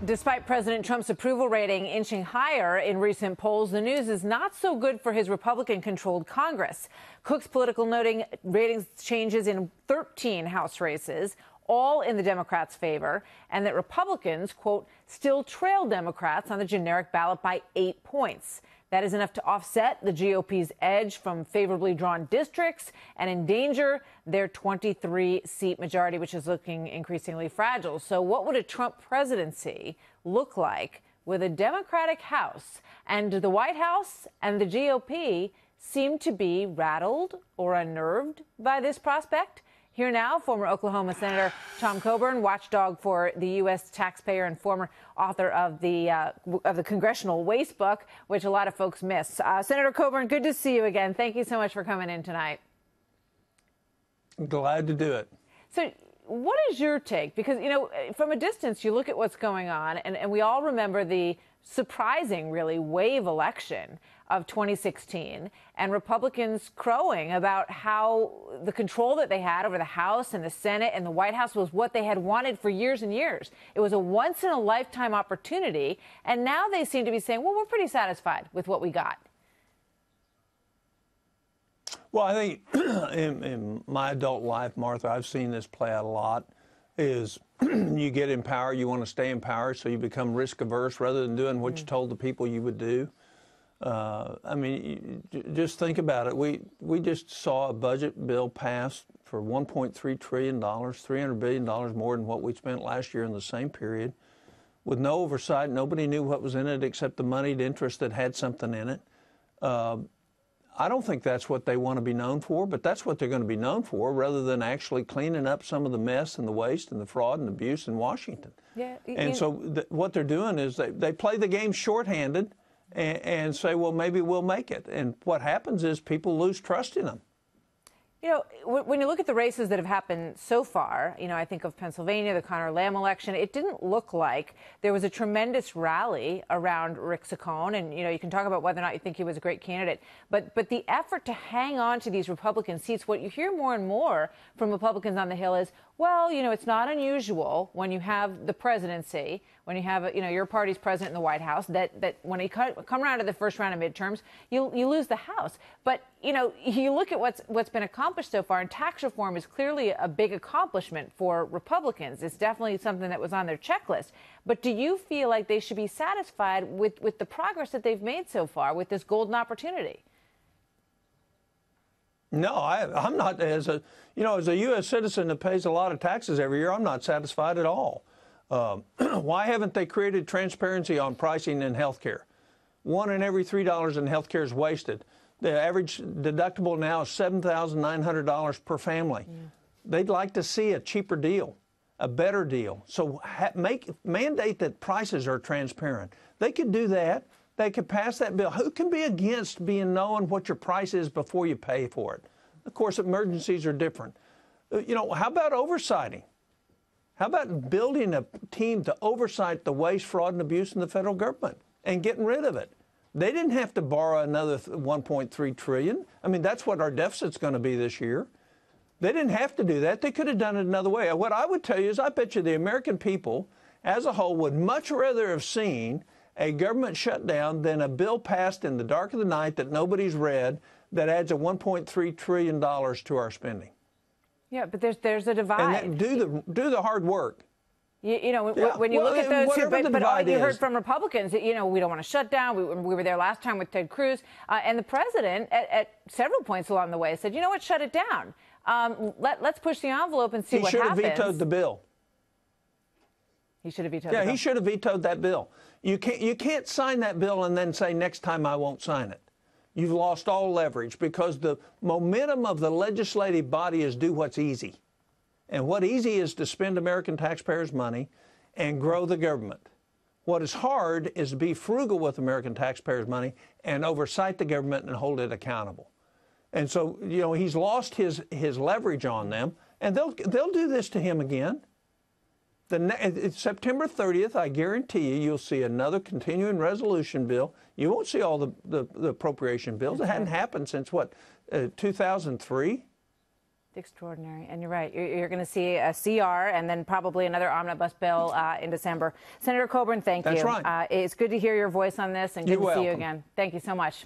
Despite President Trump's approval rating inching higher in recent polls, the news is not so good for his Republican-controlled Congress. Cook's Political noting ratings changes in 13 House races, all in the Democrats' favor, and that Republicans, quote, still trail Democrats on the generic ballot by 8 points. That is enough to offset the GOP's edge from favorably drawn districts and endanger their 23-seat majority, which is looking increasingly fragile. So what would a Trump presidency look like with a Democratic House? And the White House and the GOP seem to be rattled or unnerved by this prospect. Here now, former Oklahoma Senator Tom Coburn, watchdog for the U.S. taxpayer and former author of the Congressional Waste Book, which a lot of folks miss. Senator Coburn, good to see you again. Thank you so much for coming in tonight. Glad to do it. So what is your take? Because, you know, from a distance, you look at what's going on, and we all remember the surprising, really, wave election of 2016, and Republicans crowing about how the control that they had over the House and the Senate and the White House was what they had wanted for years and years. It was a once-in-a-lifetime opportunity, and now they seem to be saying, well, we're pretty satisfied with what we got. Well, I think in my adult life, Martha, I've seen this play out a lot, is you get in power, you want to stay in power, so you become risk-averse rather than doing what you told the people you would do. I mean, just think about it. We just saw a budget bill passed for $1.3 trillion, $300 billion more than what we spent last year in the same period, with no oversight. Nobody knew what was in it except the moneyed interest that had something in it. I don't think that's what they want to be known for, but that's what they're going to be known for, rather than actually cleaning up some of the mess and the waste and the fraud and abuse in Washington. Yeah, and so what they're doing is they play the game shorthanded and say, well, maybe we'll make it. And what happens is people lose trust in them. You know, when you look at the races that have happened so far, you know, I think of Pennsylvania, the Conor Lamb election, it didn't look like there was a tremendous rally around Rick Saccone. And, you know, you can talk about whether or not you think he was a great candidate. But the effort to hang on to these Republican seats, what you hear more and more from Republicans on the Hill is, well, you know, it's not unusual when you have the presidency, when you have, you know, your party's president in the White House, that when you come around to the first round of midterms, you lose the House. But, you know, you look at what's been accomplished so far, and tax reform is clearly a big accomplishment for Republicans. It's definitely something that was on their checklist. But do you feel like they should be satisfied with the progress that they've made so far with this golden opportunity? No, I'm not. As a U.S. citizen that pays a lot of taxes every year, I'm not satisfied at all. Why haven't they created transparency on pricing in health care? $1 in every $3 in health care is wasted. The average deductible now is $7,900 per family. Yeah. They'd like to see a cheaper deal, a better deal. So mandate that prices are transparent. They could do that. They could pass that bill. Who can be against being knowing what your price is before you pay for it? Of course, emergencies are different. You know, how about oversighting? How about building a team to oversight the waste, fraud, and abuse in the federal government and getting rid of it? They didn't have to borrow another $1.3 trillion. I mean, that's what our deficit's going to be this year. They didn't have to do that. They could have done it another way. What I would tell you is I bet you the American people as a whole would much rather have seen a government shutdown than a bill passed in the dark of the night that nobody's read that adds a $1.3 trillion to our spending. Yeah, but there's a divide. And do the hard work. You know, when you look at those two, but all you heard from Republicans, you know, we don't want to shut down. We were there last time with Ted Cruz. And the president, at several points along the way, said, you know what, shut it down. Let's push the envelope and see what happens. He should have vetoed the bill. He should have vetoed the bill. Yeah, he should have vetoed that bill. You can't sign that bill and then say, next time I won't sign it. You've lost all leverage because the momentum of the legislative body is do what's easy. And what easy is to spend American taxpayers' money and grow the government. What is hard is to be frugal with American taxpayers' money and oversight the government and hold it accountable. And so, you know, he's lost his leverage on them, and they'll do this to him again. September 30th, I guarantee you'll see another continuing resolution bill. You won't see all the appropriation bills. It hadn't happened since, what, 2003? Extraordinary. And you're right. You're going to see a CR and then probably another omnibus bill in December. Senator Coburn, thank you. That's right. It's good to hear your voice on this and good You're to see you welcome. again. Thank you so much.